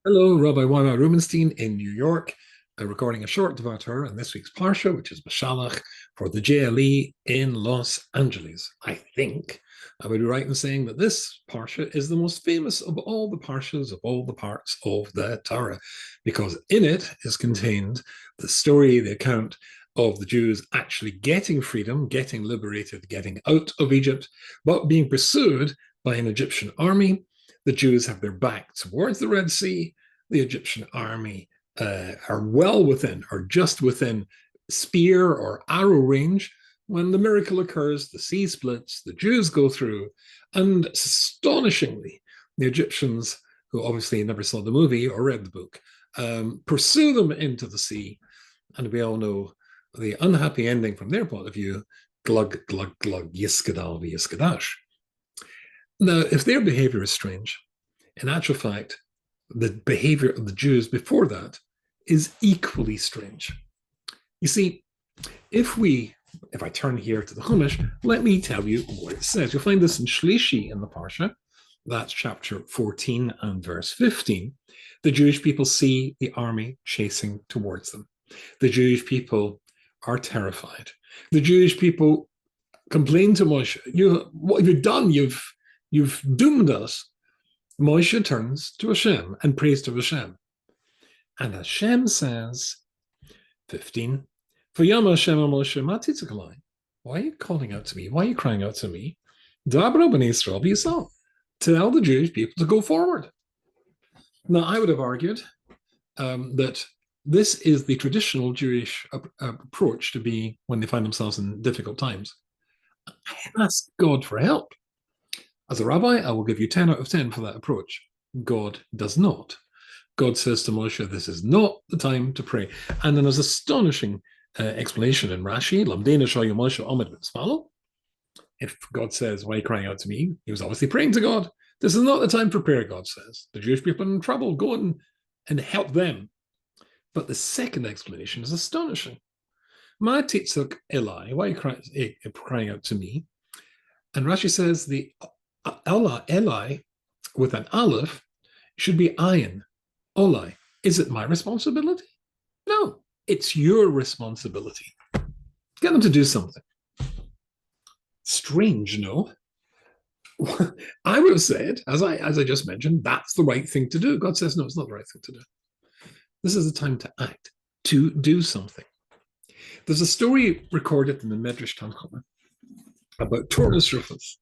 Hello, Rabbi Rubinstein in New York, recording a short Devar Torah on this week's Parsha, which is B'Shalach for the JLE in Los Angeles. I think I would be right in saying that this Parsha is the most famous of all the Parshas of all the parts of the Torah, because in it is contained the story, the account of the Jews actually getting freedom, getting liberated, getting out of Egypt, but being pursued by an Egyptian army. The Jews have their back towards the Red Sea. The Egyptian army are well within, or just within, spear or arrow range. When the miracle occurs, the sea splits, the Jews go through, and astonishingly, the Egyptians, who obviously never saw the movie or read the book, pursue them into the sea. And we all know the unhappy ending from their point of view: glug, glug, glug, yiskadal, yiskadash. Now, if their behavior is strange, in actual fact, the behavior of the Jews before that is equally strange. You see, if I turn here to the Chumash, let me tell you what it says. You'll find this in Shlishi in the Parsha. That's chapter 14 and verse 15. The Jewish people see the army chasing towards them. The Jewish people are terrified. The Jewish people complain to Moshe, what have you done? You've doomed us. Moshe turns to Hashem and prays to Hashem. And Hashem says, 15, V'yama Hashem Moshe matitzakalai. Why are you calling out to me? Why are you crying out to me? Dabra b'nei Yisrael b'Yisrael. Tell the Jewish people to go forward. Now, I would have argued that this is the traditional Jewish approach to be when they find themselves in difficult times. Ask God for help. As a rabbi, I will give you 10 out of 10 for that approach. God does not. God says to Moshe, this is not the time to pray. And then there's astonishing explanation in Rashi, Lamdena Shayu Moshe Omed B'Tzmalo. If God says, why are you crying out to me? He was obviously praying to God. This is not the time for prayer, God says. The Jewish people are in trouble. Go and help them. But the second explanation is astonishing. Ma titzuk Eli, why are you crying out to me? And Rashi says the Eli with an aleph should be ayin. Olai. Is it my responsibility? No, it's your responsibility. Get them to do something. Strange, no? I would have said, as I just mentioned, that's the right thing to do. God says, no, it's not the right thing to do. This is the time to act, to do something. There's a story recorded in the Medrash Tanchuma about Taurus Rufus,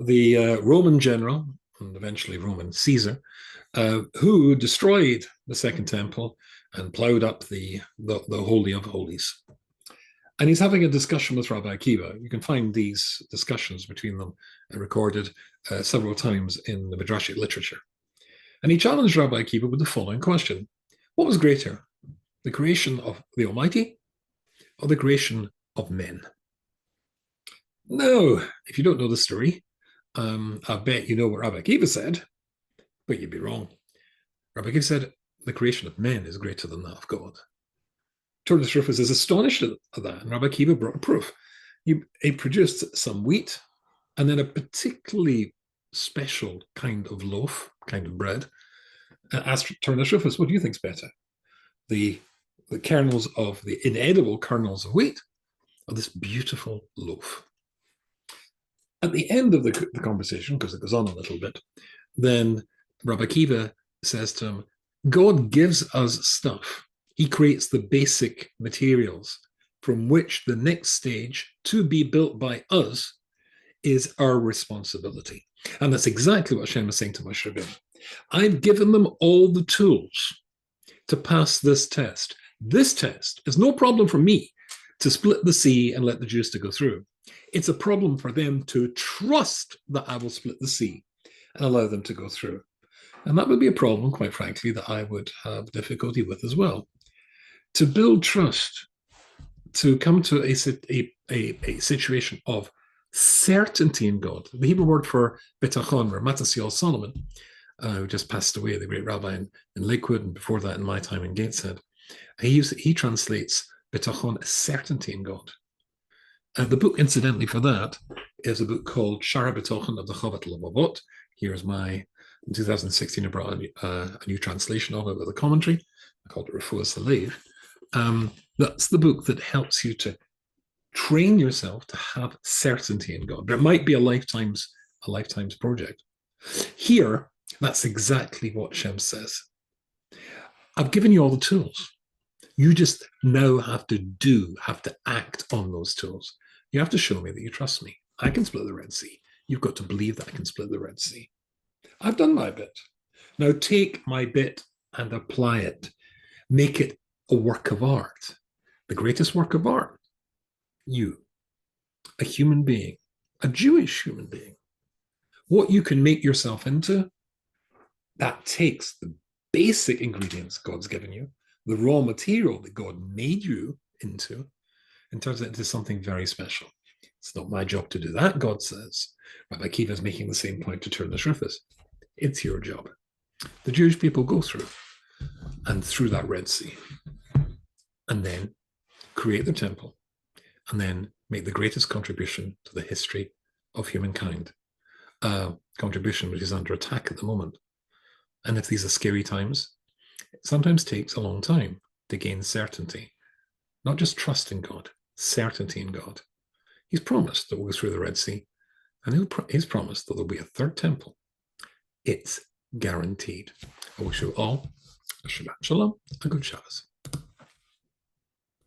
the Roman general and eventually Roman Caesar, who destroyed the Second Temple and plowed up the Holy of Holies. And he's having a discussion with Rabbi Akiva. You can find these discussions between them recorded several times in the Midrashic literature. And he challenged Rabbi Akiva with the following question: what was greater, the creation of the Almighty or the creation of men? Now, if you don't know the story, I bet you know what Rabbi Akiva said, but you'd be wrong. Rabbi Akiva said the creation of men is greater than that of God. Taurus Rufus is astonished at that, and Rabbi Akiva brought a proof. He produced some wheat and then a particularly special kind of loaf, kind of bread. Asked Taurus Rufus, what do you think's better? The kernels of the inedible kernels of wheat or this beautiful loaf? At the end of the conversation, because it goes on a little bit, then Rabbi Akiva says to him, God gives us stuff. He creates the basic materials from which the next stage to be built by us is our responsibility. And that's exactly what Hashem is saying to Moshe Rabbeinu. I've given them all the tools to pass this test. This test is no problem for me to split the sea and let the Jews to go through. It's a problem for them to trust that I will split the sea and allow them to go through. And that would be a problem, quite frankly, that I would have difficulty with as well. To build trust, to come to a situation of certainty in God. The Hebrew word for betachon, or Matasiel Solomon, who just passed away, the great rabbi in Lakewood, and before that in my time in Gateshead, he translates betachon as certainty in God. The book, incidentally, for that is a book called Shara B'Tochen of the Chavat Levavot. Here's my In 2016, I brought a new translation of it with a commentary. I called it Refuah Salev. That's the book that helps you to train yourself to have certainty in God. But it might be a lifetime's project. Here, that's exactly what Shem says. I've given you all the tools. You just now have to act on those tools. You have to show me that you trust me. I can split the Red Sea. You've got to believe that I can split the Red Sea. I've done my bit. Now take my bit and apply it. Make it a work of art. The greatest work of art. You, a human being, a Jewish human being. What you can make yourself into, that takes the basic ingredients God's given you, the raw material that God made you into, and turns it into something very special. It's not my job to do that, God says. Rabbi Akiva is making the same point to Turner Shriffus. It's your job. The Jewish people go through that Red Sea, and then create the temple, and then make the greatest contribution to the history of humankind. Contribution which is under attack at the moment. And if these are scary times, it sometimes takes a long time to gain certainty. Not just trust in God, certainty in God. He's promised that we'll go through the Red Sea, and he's promised that there'll be a third temple. It's guaranteed. I wish you all a Shabbat Shalom, a good Shabbos.